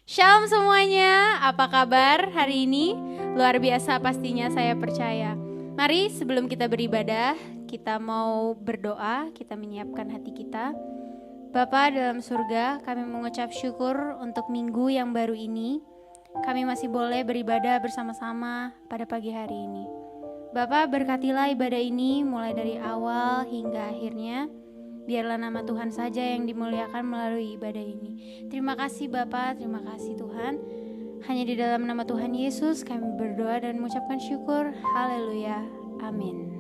Shalom semuanya, apa kabar hari ini? Luar biasa pastinya, saya percaya. Mari sebelum kita beribadah, kita mau berdoa, kita menyiapkan hati kita. Bapa dalam surga, kami mengucap syukur untuk minggu yang baru ini. Kami masih boleh beribadah bersama-sama pada pagi hari ini. Bapa, berkatilah ibadah ini mulai dari awal hingga akhirnya. Biarlah nama Tuhan saja yang dimuliakan melalui ibadah ini. Terima kasih Bapa, terima kasih Tuhan. Hanya di dalam nama Tuhan Yesus kami berdoa dan mengucapkan syukur. Haleluya, amin.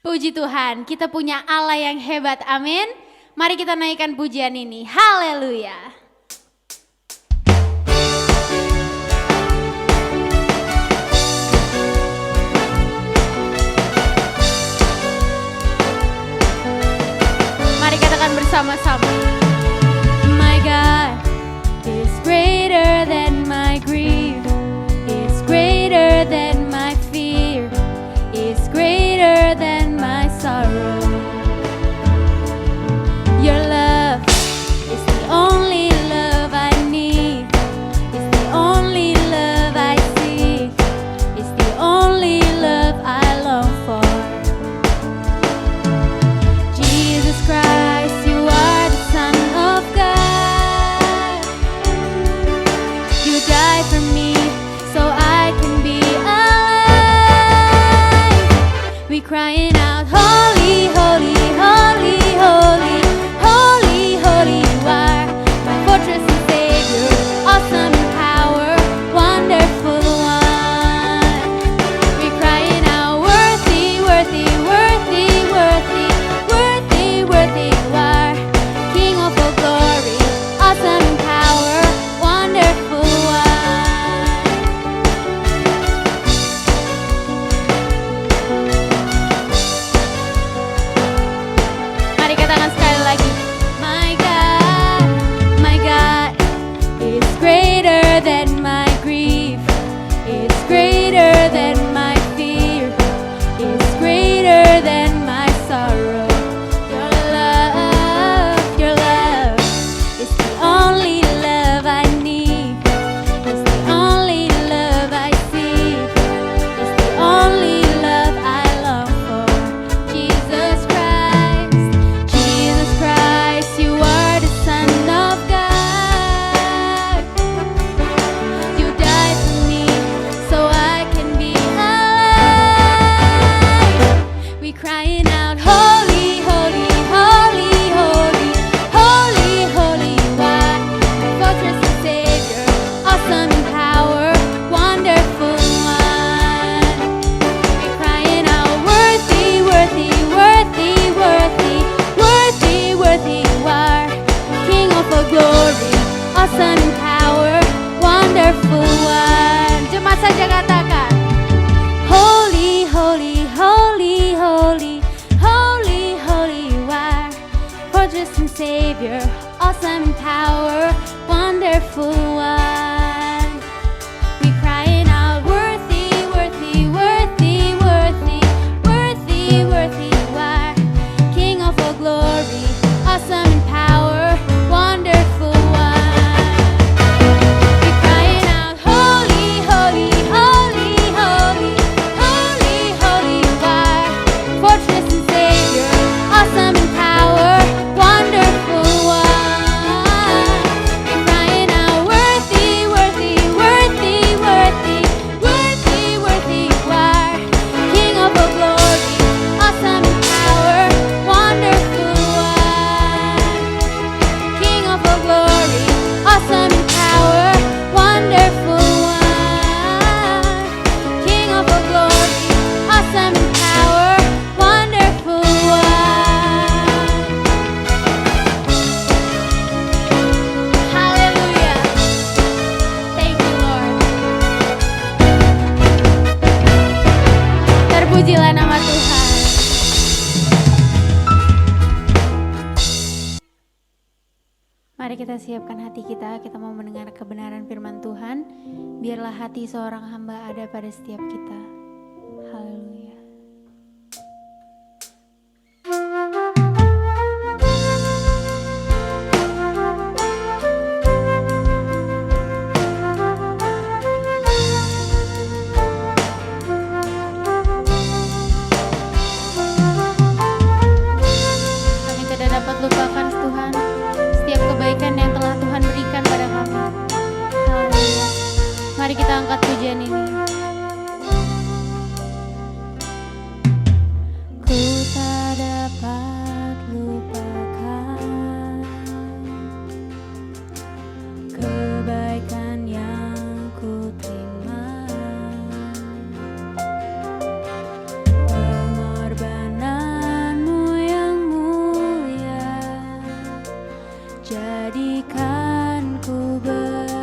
Puji Tuhan, kita punya Allah yang hebat, amin. Mari kita naikkan pujian ini, haleluya. Mari katakan bersama-sama. My God is greater than my grief, is greater than my fear, is greater than my sorrow. Your love is the only love I need, is the only love I seek, is the only love I long for. Jesus Christ, you are the Son of God. You died for me so I can be alive. We crying out, holy, holy, holy, holy, holy, holy. You are my fortress and Savior, awesome in power, wonderful one. We crying out, worthy, worthy, worthy, worthy, worthy, worthy. You are King of all glory, awesome in power, wonderful one. Mari katakan sekali lagi. My God is greater than my grief, is greater than my fear, is greater than my sorrow. Your love is the only love I need, is the only love I seek, is the only love I long for. Jesus Christ, you are the Son of God. You died for me so I can be alive. We crying out, holy, holy, holy, holy, holy, holy. You are my fortress and Savior, awesome in power, wonderful one. We crying out, worthy, worthy, worthy, worthy, worthy, worthy. You are King of all glory, awesome in power, wonderful one. Jemaat saja katakan, holy, holy, holy, holy, holy, holy. You are fortress and Savior, awesome in power, wonderful one. We crying out, worthy, worthy, worthy, worthy, worthy, worthy. You are King of all glory, awesome in power, wonderful one. We crying out, holy, holy, holy, holy, holy, holy. You are fortress and Savior, awesome in power, wonderful one. We crying out, worthy, worthy, worthy, worthy, worthy, worthy. You are King of all glory, awesome in power, wonderful one. King of all glory, awesome in power, wonderful one. King of all glory, awesome in power, wonderful one. Hallelujah. Thank you, Lord. Terpujilah nama Tuhan. Mari kita siapkan hati kita mau mendengar kebenaran firman Tuhan. Biarlah hati seorang hamba ada pada setiap kita. Haleluya. angkat pujian ini. Ku tak dapat lupakan kebaikan yang ku terima, pengorbananmu yang mulia jadikan ku berharga.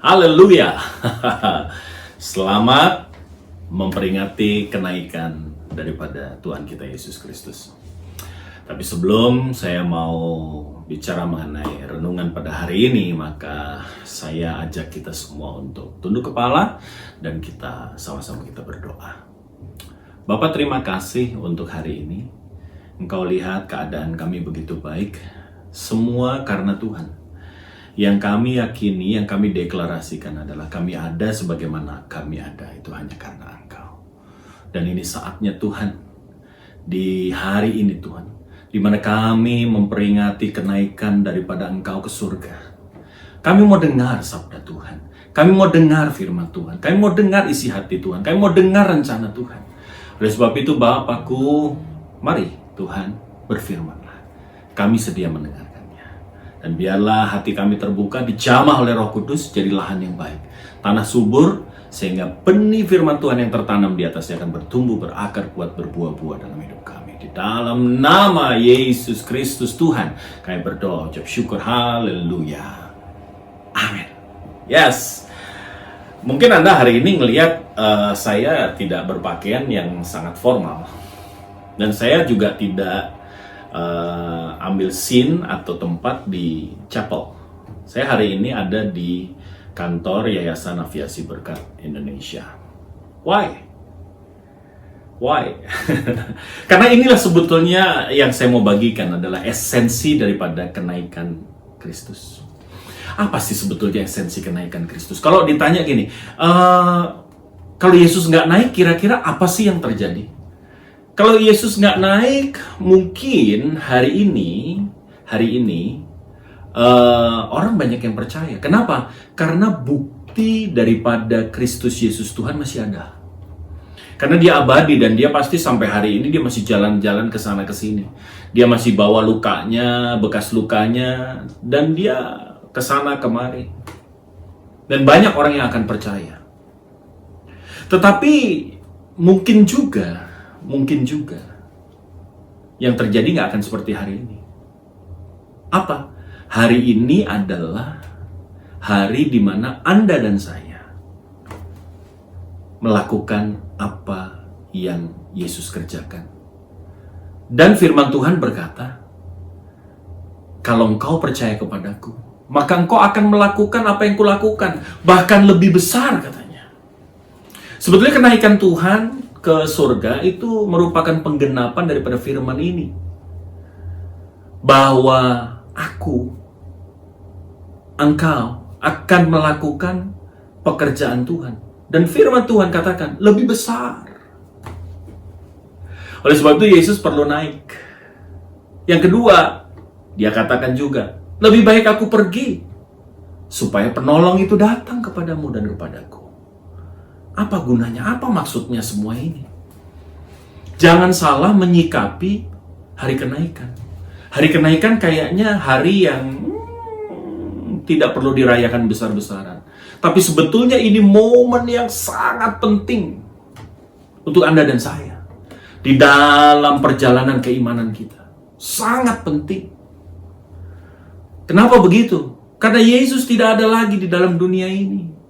Haleluya. Selamat memperingati kenaikan daripada Tuhan kita Yesus Kristus. Tapi sebelum saya mau bicara mengenai renungan pada hari ini, maka saya ajak kita semua untuk tunduk kepala dan kita sama-sama kita berdoa. Bapa, terima kasih untuk hari ini. Engkau lihat keadaan kami begitu baik, semua karena Tuhan. Yang kami yakini, yang kami deklarasikan adalah kami ada sebagaimana kami ada, itu hanya karena Engkau. Dan ini saatnya Tuhan, di hari ini Tuhan, di mana kami memperingati kenaikan daripada Engkau ke surga. Kami mau dengar sabda Tuhan, kami mau dengar firman Tuhan, kami mau dengar isi hati Tuhan, kami mau dengar rencana Tuhan. Oleh sebab itu Bapakku, mari Tuhan berfirmanlah, kami sedia mendengarkannya. Dan biarlah hati kami terbuka, dijamah oleh Roh Kudus, jadi lahan yang baik, tanah subur, sehingga benih firman Tuhan yang tertanam di atasnya akan bertumbuh, berakar kuat, berbuah-buah dalam hidup kami. Di dalam nama Yesus Kristus Tuhan, kami berdoa, ucap syukur, haleluya, amin. Yes, mungkin Anda hari ini ngelihat saya tidak berpakaian yang sangat formal, dan saya juga tidak ambil scene atau tempat di chapel. Saya hari ini ada di kantor Yayasan Aviasi Berkat Indonesia. Why? Karena inilah sebetulnya yang saya mau bagikan adalah esensi daripada kenaikan Kristus. Apa sih sebetulnya esensi kenaikan Kristus? Kalau ditanya gini, kalau Yesus nggak naik, kira-kira apa sih yang terjadi? Kalau Yesus nggak naik, mungkin hari ini orang banyak yang percaya. Kenapa? Karena bukti daripada Kristus Yesus Tuhan masih ada. Karena dia abadi dan dia pasti sampai hari ini dia masih jalan-jalan ke sana ke sini. Dia masih bawa lukanya, bekas lukanya, dan dia ke sana kemari. Dan banyak orang yang akan percaya. Tetapi mungkin juga yang terjadi nggak akan seperti hari ini. Apa? Hari ini adalah hari di mana Anda dan saya melakukan apa yang Yesus kerjakan. Dan firman Tuhan berkata, kalau engkau percaya kepadaku, maka engkau akan melakukan apa yang kulakukan, bahkan lebih besar, katanya. Sebetulnya kenaikan Tuhan ke surga itu merupakan penggenapan daripada firman ini, bahwa engkau akan melakukan pekerjaan Tuhan, dan firman Tuhan katakan lebih besar. Oleh sebab itu Yesus perlu naik. Yang kedua, dia katakan juga, lebih baik aku pergi supaya penolong itu datang kepadamu dan kepadaku. Apa gunanya? Apa maksudnya semua ini? Jangan salah menyikapi hari kenaikan. Hari kenaikan kayaknya hari yang tidak perlu dirayakan besar-besaran. Tapi sebetulnya ini momen yang sangat penting untuk Anda dan saya di dalam perjalanan keimanan kita. Sangat penting. Kenapa begitu? Karena Yesus tidak ada lagi di dalam dunia ini.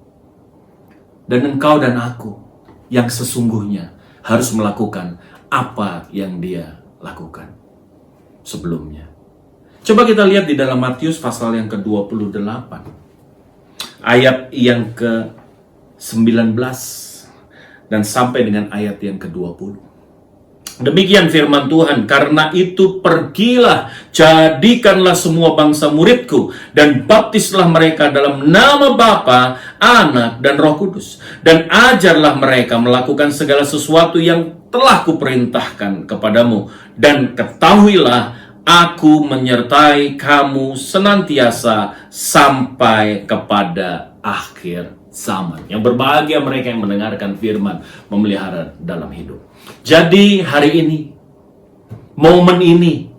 Dan engkau dan aku yang sesungguhnya harus melakukan apa yang dia lakukan sebelumnya. Coba kita lihat di dalam Matius pasal yang ke-28. Ayat yang ke-19 dan sampai dengan ayat yang ke-20. Demikian firman Tuhan, karena itu pergilah, jadikanlah semua bangsa muridku, dan baptislah mereka dalam nama Bapa, Anak, dan Roh Kudus. Dan ajarlah mereka melakukan segala sesuatu yang telah kuperintahkan kepadamu. Dan ketahuilah, aku menyertai kamu senantiasa sampai kepada akhir zaman. Yang berbahagia mereka yang mendengarkan firman, memelihara dalam hidup. Jadi hari ini, momen ini,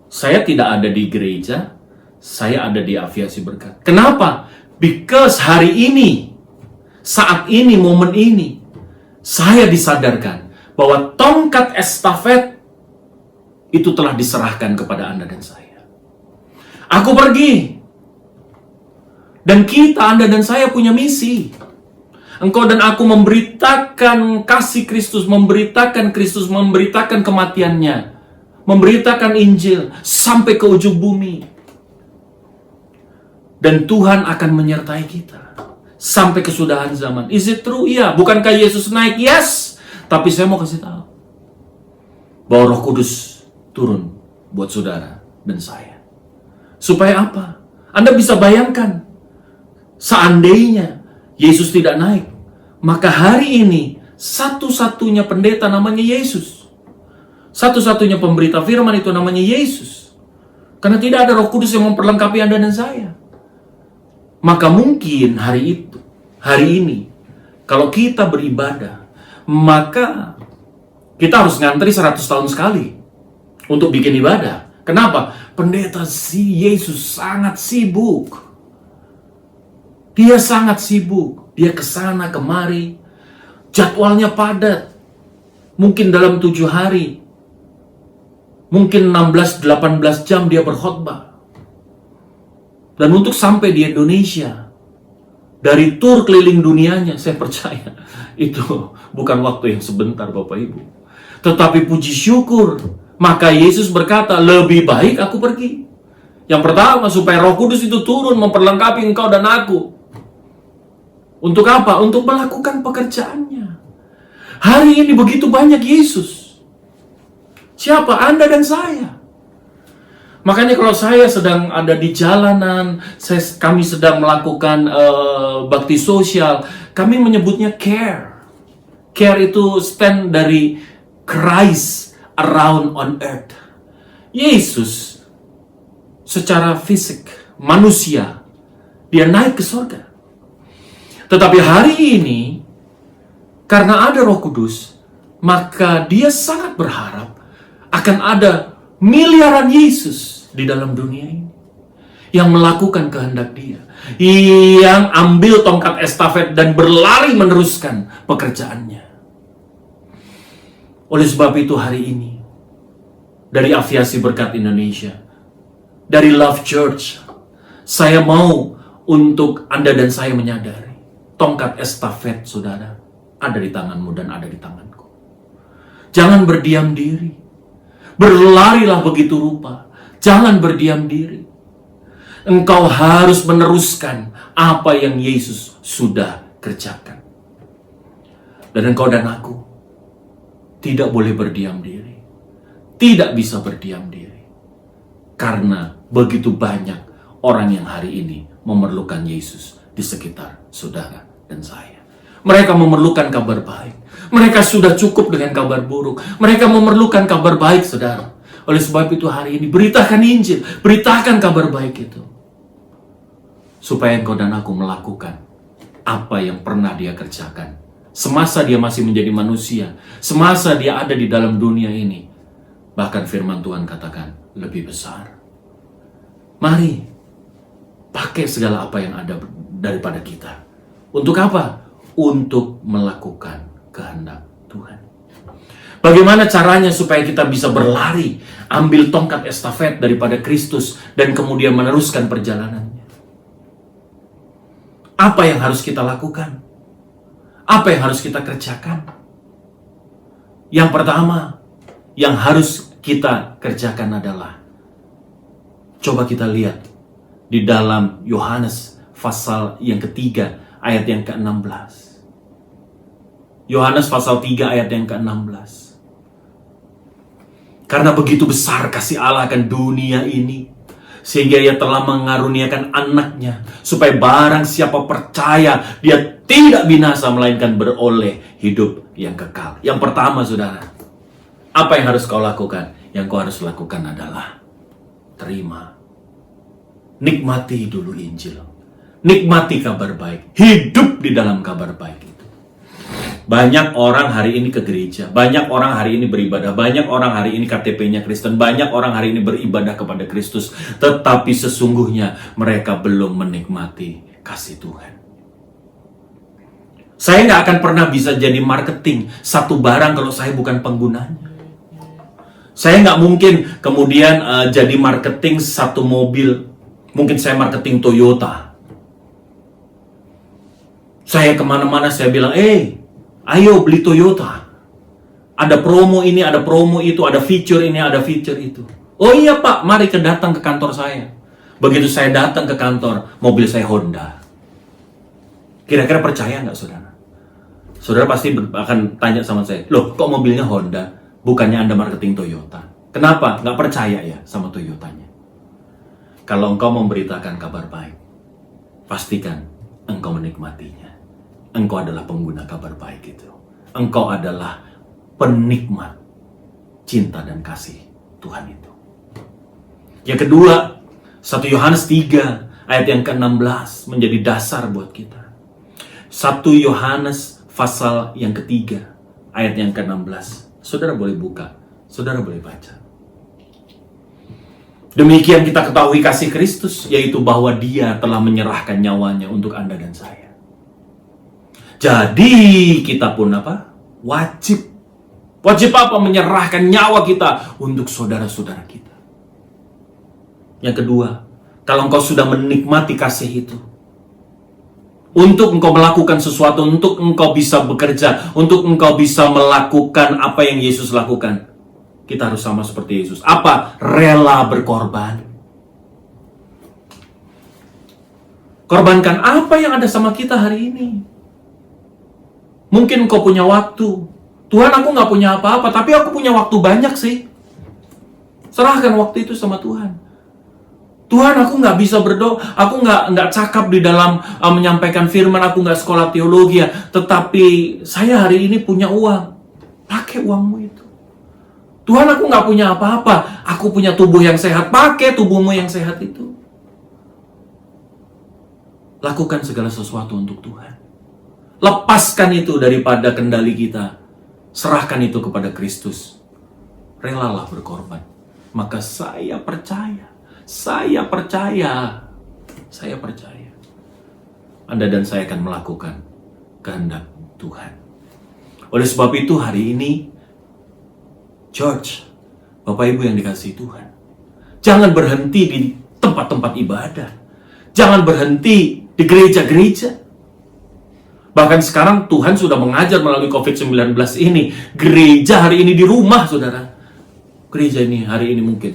saya tidak ada di gereja, saya ada di Aviasi Berkat. Kenapa? Because hari ini, saat ini, momen ini, saya disadarkan bahwa tongkat estafet itu telah diserahkan kepada Anda dan saya. Aku pergi. Dan kita, Anda dan saya punya misi. Engkau dan aku memberitakan kasih Kristus, memberitakan Kristus, memberitakan kematiannya, memberitakan Injil sampai ke ujung bumi. Dan Tuhan akan menyertai kita sampai kesudahan zaman. Is it true? Iya. Bukankah Yesus naik? Yes. Tapi saya mau kasih tahu bahwa Roh Kudus turun buat saudara dan saya. Supaya apa? Anda bisa bayangkan, seandainya Yesus tidak naik, maka hari ini satu-satunya pendeta namanya Yesus. Satu-satunya pemberita firman itu namanya Yesus. Karena tidak ada Roh Kudus yang memperlengkapi Anda dan saya. Maka mungkin hari ini, kalau kita beribadah, maka kita harus ngantri 100 tahun sekali untuk bikin ibadah. Kenapa? Pendeta Yesus sangat sibuk. Dia sangat sibuk. Dia kesana kemari. Jadwalnya padat. Mungkin dalam 7 hari. Mungkin 16-18 jam dia berkhotbah. Dan untuk sampai di Indonesia, dari tur keliling dunianya, saya percaya itu bukan waktu yang sebentar, Bapak Ibu. Tetapi puji syukur, maka Yesus berkata, lebih baik aku pergi. Yang pertama, supaya Roh Kudus itu turun memperlengkapi engkau dan aku. Untuk apa? Untuk melakukan pekerjaannya. Hari ini begitu banyak Yesus. Siapa? Anda dan saya. Makanya kalau saya sedang ada di jalanan, kami sedang melakukan bakti sosial, kami menyebutnya care. Care itu stand dari Christ around on earth. Yesus secara fisik, manusia, dia naik ke surga. Tetapi hari ini, karena ada Roh Kudus, maka dia sangat berharap akan ada miliaran Yesus di dalam dunia ini yang melakukan kehendak dia, yang ambil tongkat estafet dan berlari meneruskan pekerjaannya. Oleh sebab itu hari ini, dari Aviasi Berkat Indonesia, dari Love Church, saya mau untuk Anda dan saya menyadari, tongkat estafet saudara ada di tanganmu dan ada di tanganku. Jangan berdiam diri. Berlarilah begitu rupa. Jangan berdiam diri. Engkau harus meneruskan apa yang Yesus sudah kerjakan. Dan engkau dan aku tidak boleh berdiam diri. Tidak bisa berdiam diri. Karena begitu banyak orang yang hari ini memerlukan Yesus di sekitar saudara dan saya. Mereka memerlukan kabar baik. Mereka sudah cukup dengan kabar buruk. Mereka memerlukan kabar baik, saudara. Oleh sebab itu hari ini beritakan Injil, beritakan kabar baik itu. Supaya engkau dan aku melakukan apa yang pernah dia kerjakan. Semasa dia masih menjadi manusia, semasa dia ada di dalam dunia ini. Bahkan firman Tuhan katakan, lebih besar. Mari, pakai segala apa yang ada daripada kita. Untuk apa? Untuk melakukan kehendak Tuhan. Bagaimana caranya supaya kita bisa berlari, ambil tongkat estafet daripada Kristus, dan kemudian meneruskan perjalanannya? Apa yang harus kita lakukan? Apa yang harus kita kerjakan? Yang pertama, yang harus kita kerjakan adalah, coba kita lihat di dalam Yohanes pasal yang ketiga, ayat yang ke-16. Yohanes pasal 3 ayat yang ke-16. Karena begitu besar kasih Allah akan dunia ini, sehingga ia telah mengaruniakan anaknya, supaya barang siapa percaya, dia tidak binasa, melainkan beroleh hidup yang kekal. Yang pertama, saudara, apa yang harus kau lakukan? Yang kau harus lakukan adalah terima. Nikmati dulu Injil. Nikmati kabar baik. Hidup di dalam kabar baik itu. Banyak orang hari ini ke gereja, banyak orang hari ini beribadah, banyak orang hari ini KTP-nya Kristen, banyak orang hari ini beribadah kepada Kristus, tetapi sesungguhnya mereka belum menikmati kasih Tuhan. Saya nggak akan pernah bisa jadi marketing satu barang kalau saya bukan penggunanya. Saya nggak mungkin kemudian jadi marketing satu mobil. Mungkin saya marketing Toyota, Saya kemana-mana saya bilang, ayo beli Toyota. Ada promo ini, ada promo itu, ada fitur ini, ada fitur itu. Oh iya Pak, mari datang ke kantor saya. Begitu saya datang ke kantor, mobil saya Honda. Kira-kira percaya nggak saudara? Saudara pasti akan tanya sama saya, loh kok mobilnya Honda? Bukannya Anda marketing Toyota? Kenapa? Nggak percaya ya sama Toyotanya? Kalau engkau memberitakan kabar baik, pastikan engkau menikmatinya. Engkau adalah pengguna kabar baik itu. Engkau adalah penikmat cinta dan kasih Tuhan itu. Yang kedua, 1 Yohanes 3 ayat yang ke-16 menjadi dasar buat kita. 1 Yohanes pasal yang ketiga ayat yang ke-16. Saudara boleh buka, saudara boleh baca. Demikian kita ketahui kasih Kristus, yaitu bahwa Dia telah menyerahkan nyawanya untuk Anda dan saya. Jadi kita pun wajib apa? Menyerahkan nyawa kita untuk saudara-saudara kita. Yang kedua, kalau engkau sudah menikmati kasih itu, untuk engkau melakukan sesuatu, untuk engkau bisa bekerja, untuk engkau bisa melakukan apa yang Yesus lakukan, kita harus sama seperti Yesus. Apa? Rela berkorban. Korbankan apa yang ada sama kita hari ini. Mungkin engkau punya waktu. Tuhan, aku gak punya apa-apa, tapi aku punya waktu banyak sih. Serahkan waktu itu sama Tuhan. Tuhan, aku gak bisa berdoa, aku gak cakap di dalam menyampaikan firman, aku gak sekolah teologi ya, tetapi saya hari ini punya uang. Pakai uangmu itu. Tuhan, aku gak punya apa-apa, aku punya tubuh yang sehat, pakai tubuhmu yang sehat itu. Lakukan segala sesuatu untuk Tuhan. Lepaskan itu daripada kendali kita. Serahkan itu kepada Kristus. Relalah berkorban. Maka saya percaya. Anda dan saya akan melakukan kehendak Tuhan. Oleh sebab itu hari ini, Church, Bapak Ibu yang dikasihi Tuhan, jangan berhenti di tempat-tempat ibadah. Jangan berhenti di gereja-gereja. Bahkan sekarang Tuhan sudah mengajar melalui COVID-19 ini. Gereja hari ini di rumah, saudara. Gereja ini hari ini mungkin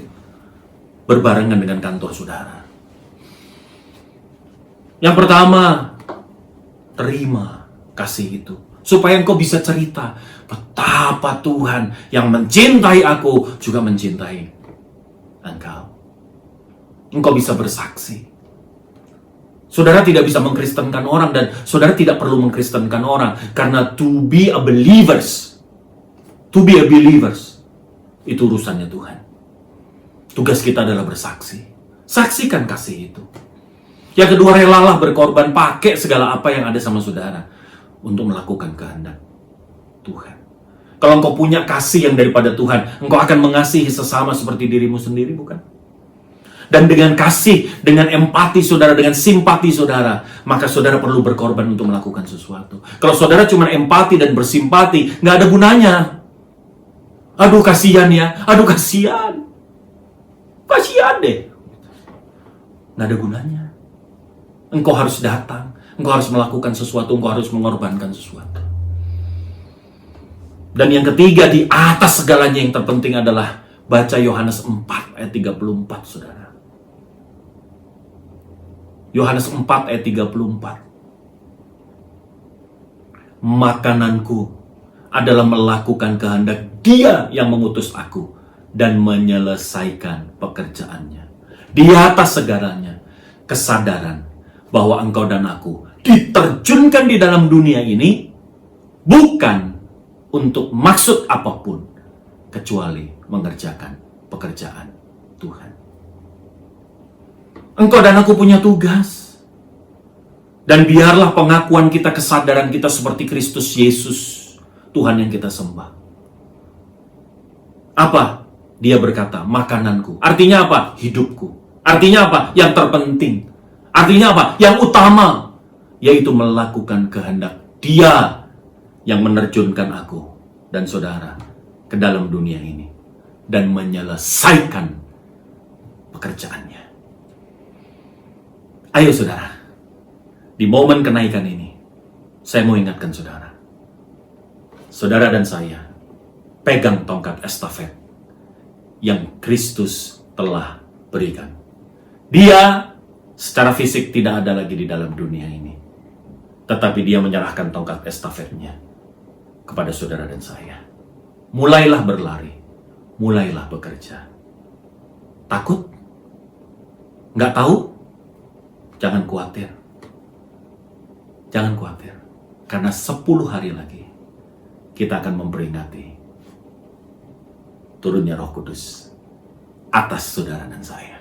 berbarengan dengan kantor saudara. Yang pertama, terima kasih itu. Supaya engkau bisa cerita betapa Tuhan yang mencintai aku juga mencintai engkau. Engkau bisa bersaksi. Saudara tidak bisa mengkristenkan orang dan saudara tidak perlu mengkristenkan orang. Karena to be a believers, itu urusannya Tuhan. Tugas kita adalah bersaksi. Saksikan kasih itu. Yang kedua, relalah berkorban, pakai segala apa yang ada sama saudara untuk melakukan kehendak Tuhan. Kalau engkau punya kasih yang daripada Tuhan, engkau akan mengasihi sesama seperti dirimu sendiri, bukan? Dan dengan kasih, dengan empati saudara, dengan simpati saudara, maka saudara perlu berkorban untuk melakukan sesuatu. Kalau saudara cuma empati dan bersimpati, nggak ada gunanya. Aduh kasihan ya, aduh kasihan deh. Nggak ada gunanya. Engkau harus datang, engkau harus melakukan sesuatu, engkau harus mengorbankan sesuatu. Dan yang ketiga, di atas segalanya yang terpenting adalah baca Yohanes 4 ayat 34, saudara. Yohanes 4 ayat 34. Makananku adalah melakukan kehendak Dia yang mengutus aku dan menyelesaikan pekerjaannya. Di atas segalanya, kesadaran bahwa engkau dan aku diterjunkan di dalam dunia ini bukan untuk maksud apapun kecuali mengerjakan pekerjaan Tuhan. Engkau dan aku punya tugas. Dan biarlah pengakuan kita, kesadaran kita seperti Kristus Yesus, Tuhan yang kita sembah. Apa? Dia berkata, makananku. Artinya apa? Hidupku. Artinya apa? Yang terpenting. Artinya apa? Yang utama. Yaitu melakukan kehendak Dia yang menerjunkan aku dan saudara ke dalam dunia ini. Dan menyelesaikan pekerjaannya. Ayo saudara, di momen kenaikan ini, Saya mau ingatkan saudara. Saudara dan saya pegang tongkat estafet yang Kristus telah berikan. Dia secara fisik tidak ada lagi di dalam dunia ini. Tetapi dia menyerahkan tongkat estafetnya kepada saudara dan saya. Mulailah berlari. Mulailah bekerja. Takut? Nggak tahu? Jangan khawatir. Jangan khawatir. Karena 10 hari lagi kita akan memperingati turunnya Roh Kudus atas saudara dan saya.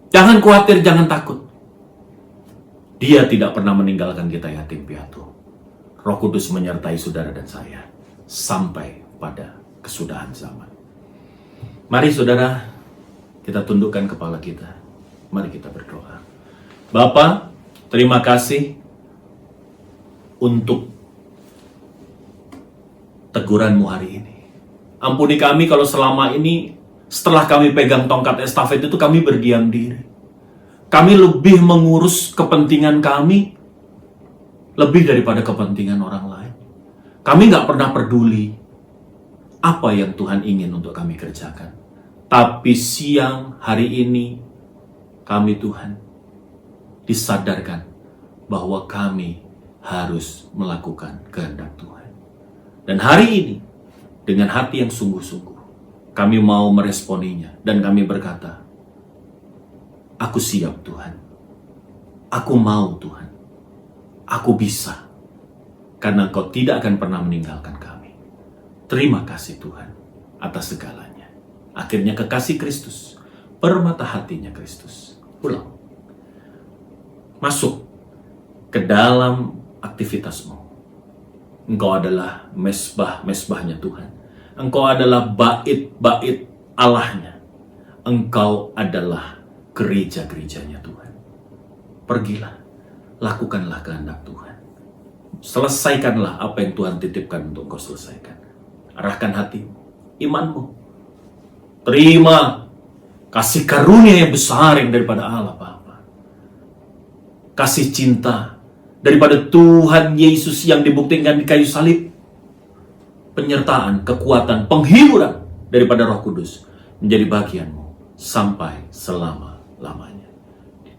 Jangan khawatir, jangan takut. Dia tidak pernah meninggalkan kita yatim piatu. Roh Kudus menyertai saudara dan saya sampai pada kesudahan zaman. Mari saudara, kita tundukkan kepala kita. Mari kita berdoa. Bapa, terima kasih untuk teguran-Mu hari ini. Ampuni kami kalau selama ini setelah kami pegang tongkat estafet itu kami berdiam diri. Kami lebih mengurus kepentingan kami lebih daripada kepentingan orang lain. Kami nggak pernah peduli apa yang Tuhan ingin untuk kami kerjakan. Tapi siang hari ini kami Tuhan disadarkan bahwa kami harus melakukan kehendak Tuhan. Dan hari ini dengan hati yang sungguh-sungguh kami mau meresponinya dan kami berkata, aku siap Tuhan. Aku mau Tuhan. Aku bisa. Karena Engkau tidak akan pernah meninggalkan kami. Terima kasih Tuhan atas segalanya. Akhirnya kekasih Kristus, permata hatinya Kristus, pulang. Masuk ke dalam aktivitasmu. Engkau adalah mesbah-mesbahnya Tuhan. Engkau adalah bait-bait Allahnya. Engkau adalah gereja-gerejanya Tuhan. Pergilah, lakukanlah kehendak Tuhan. Selesaikanlah apa yang Tuhan titipkan untuk engkau selesaikan. Arahkan hatimu, imanmu. Terima kasih karunia yang besar yang daripada Allah Bapa. Kasih cinta daripada Tuhan Yesus yang dibuktikan di kayu salib. Penyertaan, kekuatan, penghiburan daripada Roh Kudus menjadi bagianmu sampai selama-lamanya.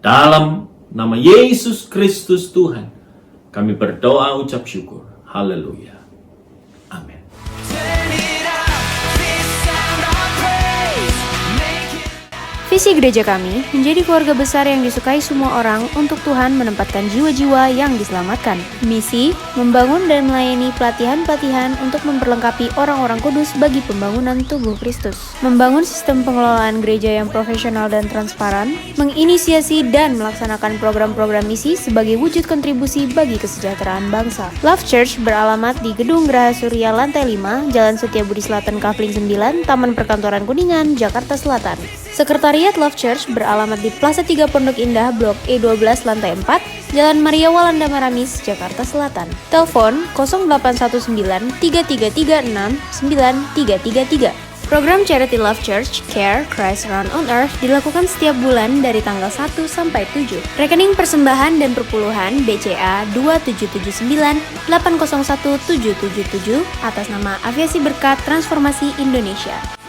Dalam nama Yesus Kristus Tuhan, kami berdoa ucap syukur. Haleluya. Amin. Visi gereja kami menjadi keluarga besar yang disukai semua orang untuk Tuhan menempatkan jiwa-jiwa yang diselamatkan. Misi, membangun dan melayani pelatihan-pelatihan untuk memperlengkapi orang-orang kudus bagi pembangunan tubuh Kristus. Membangun sistem pengelolaan gereja yang profesional dan transparan, menginisiasi dan melaksanakan program-program misi sebagai wujud kontribusi bagi kesejahteraan bangsa. Love Church beralamat di Gedung Geraha Surya Lantai 5, Jalan Setiabudi Selatan Kafling 9, Taman Perkantoran Kuningan, Jakarta Selatan. Sekretariat Love Church beralamat di Plaza 3 Pondok Indah, Blok E12 Lantai 4, Jalan Maria Walanda Maramis, Jakarta Selatan. Telepon 0819 3336 9333. Program Charity Love Church Care Christ Run on Earth dilakukan setiap bulan dari tanggal 1 sampai 7. Rekening persembahan dan perpuluhan BCA 2779 801 777 atas nama Aviasi Berkat Transformasi Indonesia.